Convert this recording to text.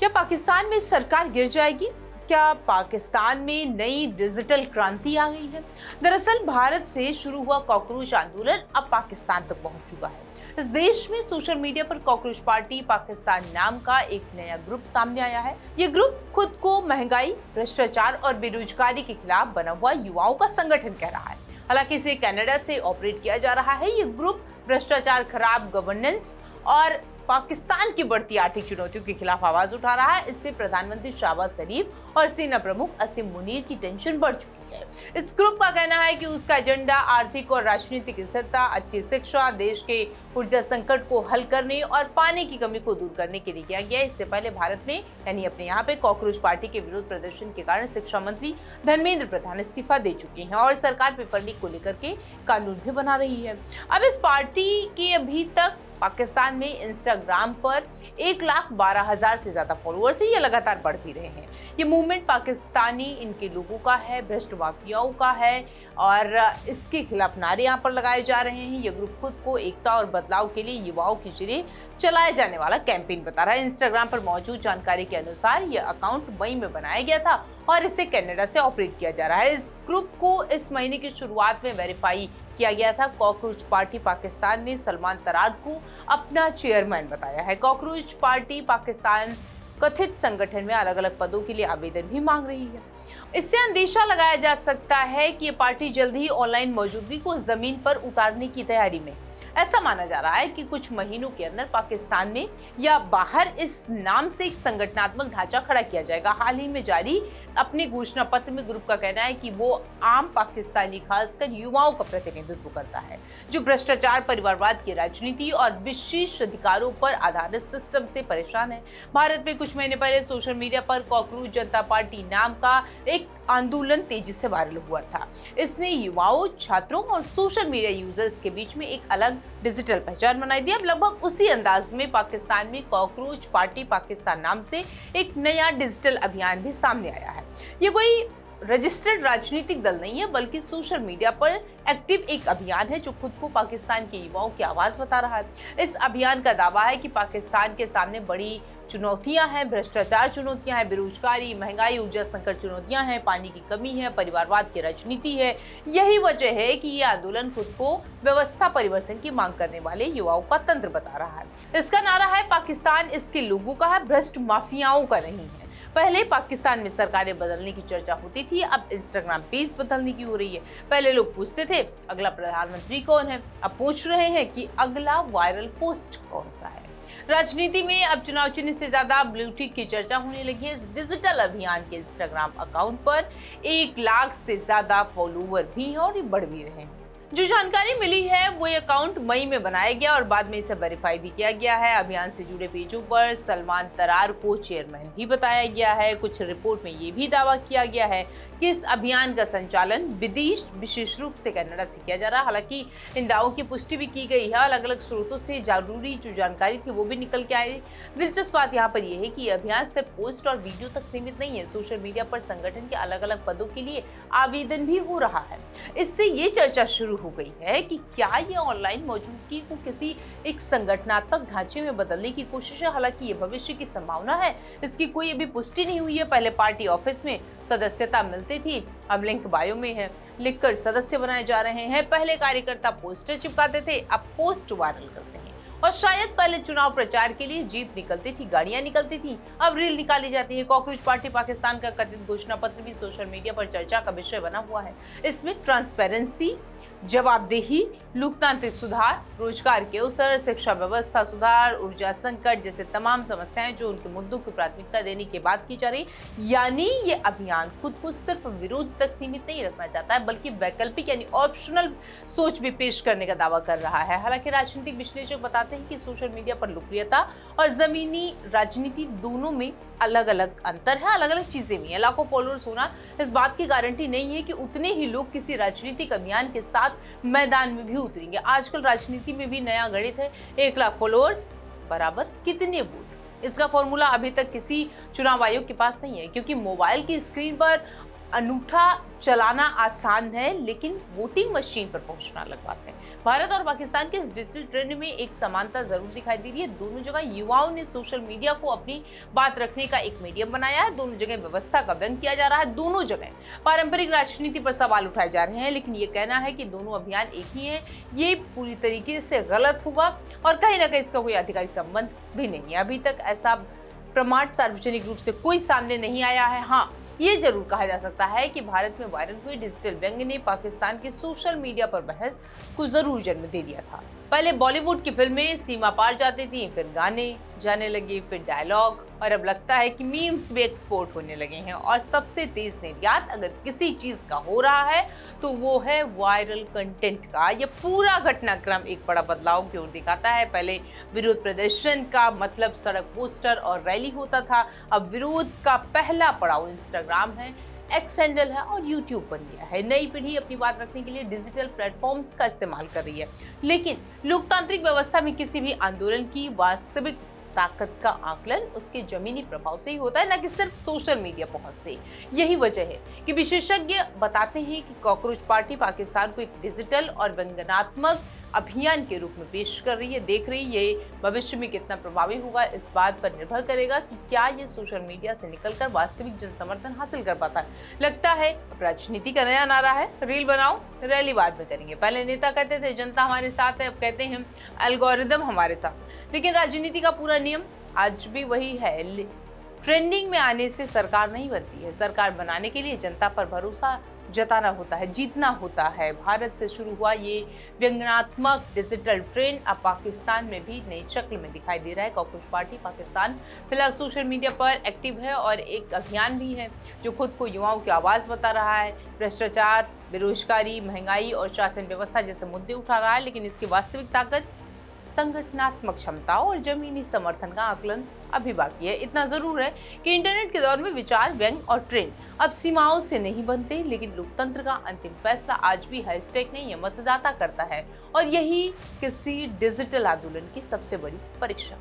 क्या पाकिस्तान में सरकार गिर जाएगी? क्या पाकिस्तान में नई डिजिटल क्रांति आ गई है? दरअसल भारत से शुरू हुआ कॉकरोच आंदोलन अब पाकिस्तान तक पहुंच चुका है। इस देश में सोशल मीडिया पर कॉकरोच पार्टी पाकिस्तान नाम का एक नया ग्रुप सामने आया है। ये ग्रुप खुद को महंगाई, भ्रष्टाचार और बेरोजगारी के खिलाफ बना हुआ युवाओं का संगठन कह रहा है। हालांकि इसे कनाडा से ऑपरेट किया जा रहा है। ये ग्रुप भ्रष्टाचार, खराब गवर्नेंस और पाकिस्तान की बढ़ती आर्थिक चुनौतियों के खिलाफ आवाज उठा रहा है। इससे प्रधानमंत्री शहबाज शरीफ और सेना प्रमुख असीम मुनीर की टेंशन बढ़ चुकी है। इस ग्रुप का कहना है कि उसका एजेंडा आर्थिक और राजनीतिक स्थिरता, अच्छी शिक्षा, देश के ऊर्जा संकट को हल करने और पानी की कमी को दूर करने के लिए किया गया है। इससे पहले भारत में यानी अपने यहाँ पे कॉकरोच पार्टी के विरोध प्रदर्शन के कारण शिक्षा मंत्री धर्मेंद्र प्रधान इस्तीफा दे चुके हैं और सरकार पेपर लीक को लेकर के कानून भी बना रही है। अब इस पार्टी के अभी तक पाकिस्तान में इंस्टाग्राम पर 1,12,000 से ज्यादा फॉलोअर्स है। ये लगातार बढ़ भी रहे हैं। ये मूवमेंट पाकिस्तानी इनके लोगों का है, भ्रष्ट माफियाओं का है और इसके खिलाफ नारे यहाँ पर लगाए जा रहे हैं। ये ग्रुप खुद को एकता और बदलाव के लिए युवाओं के जरिए चलाया जाने वाला कैंपेन बता रहा है। इंस्टाग्राम पर मौजूद जानकारी के अनुसार ये अकाउंट मई में बनाया गया था और इसे कनाडा से ऑपरेट किया जा रहा है। इस ग्रुप को इस महीने की शुरुआत में वेरीफाई किया गया था। कॉकरोच पार्टी पाकिस्तान ने सलमान तरार को अपना चेयरमैन बताया है। कॉकरोच पार्टी पाकिस्तान कथित संगठन में अलग अलग पदों के लिए आवेदन भी मांग रही है। इससे अंदेशा लगाया जा सकता है कि ये पार्टी जल्द ही ऑनलाइन मौजूदगी को जमीन पर उतारने की तैयारी में। ऐसा माना जा रहा है कि कुछ महीनों के अंदर पाकिस्तान में या बाहर इस नाम से एक संगठनात्मक ढांचा खड़ा किया जाएगा। हाल ही में जारी अपने घोषणा पत्र में ग्रुप का कहना है कि वो आम पाकिस्तानी, खासकर युवाओं का प्रतिनिधित्व करता है जो भ्रष्टाचार, परिवारवाद की राजनीति और विशेष अधिकारों पर आधारित सिस्टम से परेशान है। भारत में कुछ महीने पहले सोशल मीडिया पर कॉकरोच जनता पार्टी नाम का एक आंदोलन तेजी से वायरल हुआ था। इसने युवाओं, छात्रों और सोशल मीडिया यूजर्स के बीच में एक अलग डिजिटल पहचान बनाई दी। अब लगभग उसी अंदाज में पाकिस्तान में कॉकरोच पार्टी पाकिस्तान नाम से एक नया डिजिटल अभियान भी सामने आया है। ये कोई रजिस्टर्ड राजनीतिक दल नहीं है, बल्कि सोशल मीडिया पर एक्टिव एक अभियान है जो खुद को पाकिस्तान के युवाओं की आवाज बता रहा है। इस अभियान का दावा है कि पाकिस्तान के सामने बड़ी चुनौतियां हैं, भ्रष्टाचार चुनौतियां हैं, बेरोजगारी, महंगाई, ऊर्जा संकट चुनौतियां हैं, पानी की कमी है, परिवारवाद की राजनीति है। यही वजह है कि ये आंदोलन खुद को व्यवस्था परिवर्तन की मांग करने वाले युवाओं का तंत्र बता रहा है। इसका नारा है, पाकिस्तान इसके लोगों का है, भ्रष्ट माफियाओं का नहीं है। पहले पाकिस्तान में सरकारें बदलने की चर्चा होती थी, अब इंस्टाग्राम पेज बदलने की हो रही है। पहले लोग पूछते थे अगला प्रधानमंत्री कौन है, अब पूछ रहे हैं कि अगला वायरल पोस्ट कौन सा है। राजनीति में अब चुनाव चिन्ह से ज्यादा ब्लू टिक की चर्चा होने लगी है। इस डिजिटल अभियान के इंस्टाग्राम अकाउंट पर 1 लाख से ज्यादा फॉलोवर भी हैं और ये बढ़ भी रहे हैं। जो जानकारी मिली है वो ये अकाउंट मई में बनाया गया और बाद में इसे वेरीफाई भी किया गया है। अभियान से जुड़े पेजों पर सलमान तरार को चेयरमैन भी बताया गया है। कुछ रिपोर्ट में ये भी दावा किया गया है कि इस अभियान का संचालन विशेष रूप से कनाडा से किया जा रहा है। हालांकि इन दावों की पुष्टि भी की गई है। अलग अलग स्रोतों से जरूरी जो जानकारी थी वो भी निकल के आई। दिलचस्प बात यहाँ पर यह है कि अभियान सिर्फ पोस्ट और वीडियो तक सीमित नहीं है। सोशल मीडिया पर संगठन के अलग अलग पदों के लिए आवेदन भी हो रहा है। इससे ये चर्चा शुरू हो गई है कि क्या ये ऑनलाइन मौजूदगी को किसी एक संगठनात्मक ढांचे में बदलने की कोशिश है। हालांकि ये भविष्य की संभावना है, इसकी कोई अभी पुष्टि नहीं हुई है। पहले पार्टी ऑफिस में सदस्यता मिलती थी, अब लिंक बायो में है, लिखकर सदस्य बनाए जा रहे हैं। पहले कार्यकर्ता पोस्टर चिपकाते थे, अब पोस्ट वायरल करते हैं। और शायद पहले चुनाव प्रचार के लिए जीप निकलती थी, गाड़ियां निकलती थी, अब रील निकाली जाती है। कॉकरोच पार्टी पाकिस्तान का कथित घोषणा पत्र भी सोशल मीडिया पर चर्चा का विषय बना हुआ है। इसमें ट्रांसपेरेंसी, जवाबदेही, लोकतांत्रिक सुधार, रोजगार के अवसर, शिक्षा व्यवस्था सुधार, ऊर्जा संकट जैसे तमाम समस्याएं जो उनके मुद्दों को प्राथमिकता देने की बात की जा रही। यानी ये अभियान खुद को सिर्फ विरोध तक सीमित नहीं रखना चाहता है, बल्कि वैकल्पिक यानी ऑप्शनल सोच भी पेश करने का दावा कर रहा है। हालांकि राजनीतिक विश्लेषक बताते हैं कि सोशल मीडिया पर लोकप्रियता और जमीनी राजनीति दोनों में अलग अलग अंतर है, अलग अलग चीजें भी हैं। लाखों फॉलोअर्स होना इस बात की गारंटी नहीं है कि उतने ही लोग किसी राजनीतिक अभियान के साथ मैदान में भी उतरेंगे। आजकल राजनीति में भी नया गणित है, 1 लाख फॉलोअर्स बराबर कितने वोट। इसका फॉर्मूला अभी तक किसी चुनाव आयोग के पास नहीं है, क्योंकि मोबाइल की स्क्रीन पर अनूठा चलाना आसान है, लेकिन वोटिंग मशीन पर पहुंचना अलग बात है। भारत और पाकिस्तान के इस डिजिटल ट्रेंड में एक समानता जरूर दिखाई दे रही है। दोनों जगह युवाओं ने सोशल मीडिया को अपनी बात रखने का एक मीडियम बनाया है। दोनों जगह व्यवस्था का व्यंग किया जा रहा है। दोनों जगह पारंपरिक राजनीति पर सवाल उठाए जा रहे हैं, लेकिन ये कहना है कि दोनों अभियान एक ही है, ये पूरी तरीके से गलत होगा और कहीं ना कहीं इसका कोई आधिकारिक संबंध भी नहीं है। अभी तक ऐसा प्रमाण सार्वजनिक रूप से कोई सामने नहीं आया है। हाँ, ये जरूर कहा जा सकता है कि भारत में वायरल हुए डिजिटल व्यंग ने पाकिस्तान के सोशल मीडिया पर बहस को जरूर जन्म दे दिया था। पहले बॉलीवुड की फिल्में सीमा पार जाती थी, फिर गाने जाने लगे, फिर डायलॉग, और अब लगता है कि मीम्स भी एक्सपोर्ट होने लगे हैं। और सबसे तेज निर्यात अगर किसी चीज का हो रहा है तो वो है वायरल कंटेंट का। यह पूरा घटनाक्रम एक बड़ा बदलाव की ओर दिखाता है। पहले विरोध प्रदर्शन का मतलब सड़क पोस्टर और रैली होता था, अब विरोध का पहला पड़ाव इंस्टाग्राम है, एक्स हैंडल है और यूट्यूब बन गया है। नई पीढ़ी अपनी बात रखने के लिए डिजिटल प्लेटफॉर्म्स का इस्तेमाल कर रही है, लेकिन लोकतांत्रिक व्यवस्था में किसी भी आंदोलन की वास्तविक ताकत का आकलन उसके जमीनी प्रभाव से ही होता है, न कि सिर्फ सोशल मीडिया पहुंच से। यही वजह है कि विशेषज्ञ बताते हैं कि कॉकरोच पार्टी पाकिस्तान को एक डिजिटल और व्यंग्यात्मक अभियान के रूप में पेश कर रही है। देख रही है ये भविष्य में कितना प्रभावी होगा, इस बात पर निर्भर करेगा कि क्या ये सोशल मीडिया से निकलकर वास्तविक जन समर्थन हासिल कर पाता है। लगता है राजनीति का नया नारा है, रील बनाओ रैली बाद में करेंगे। पहले नेता कहते थे जनता हमारे साथ है, अब कहते हैं एल्गोरिदम हमारे साथ। लेकिन राजनीति का पूरा नियम आज भी वही है, ट्रेंडिंग में आने से सरकार नहीं बनती है। सरकार बनाने के लिए जनता पर भरोसा जताना होता है, जीतना होता है। भारत से शुरू हुआ ये व्यंग्यात्मक डिजिटल ट्रेंड अब पाकिस्तान में भी नई शक्ल में दिखाई दे रहा है। कॉकरोच पार्टी पाकिस्तान फिलहाल सोशल मीडिया पर एक्टिव है और एक अभियान भी है जो खुद को युवाओं की आवाज़ बता रहा है। भ्रष्टाचार, बेरोजगारी, महंगाई और शासन व्यवस्था जैसे मुद्दे उठा रहा है, लेकिन इसकी वास्तविक ताकत, संगठनात्मक क्षमता और जमीनी समर्थन का आकलन अभी बाकी है। इतना जरूर है कि इंटरनेट के दौर में विचार, व्यंग और ट्रेंड अब सीमाओं से नहीं बनते, लेकिन लोकतंत्र का अंतिम फैसला आज भी हैशटैग नहीं, यह मतदाता करता है। और यही किसी डिजिटल आंदोलन की सबसे बड़ी परीक्षा।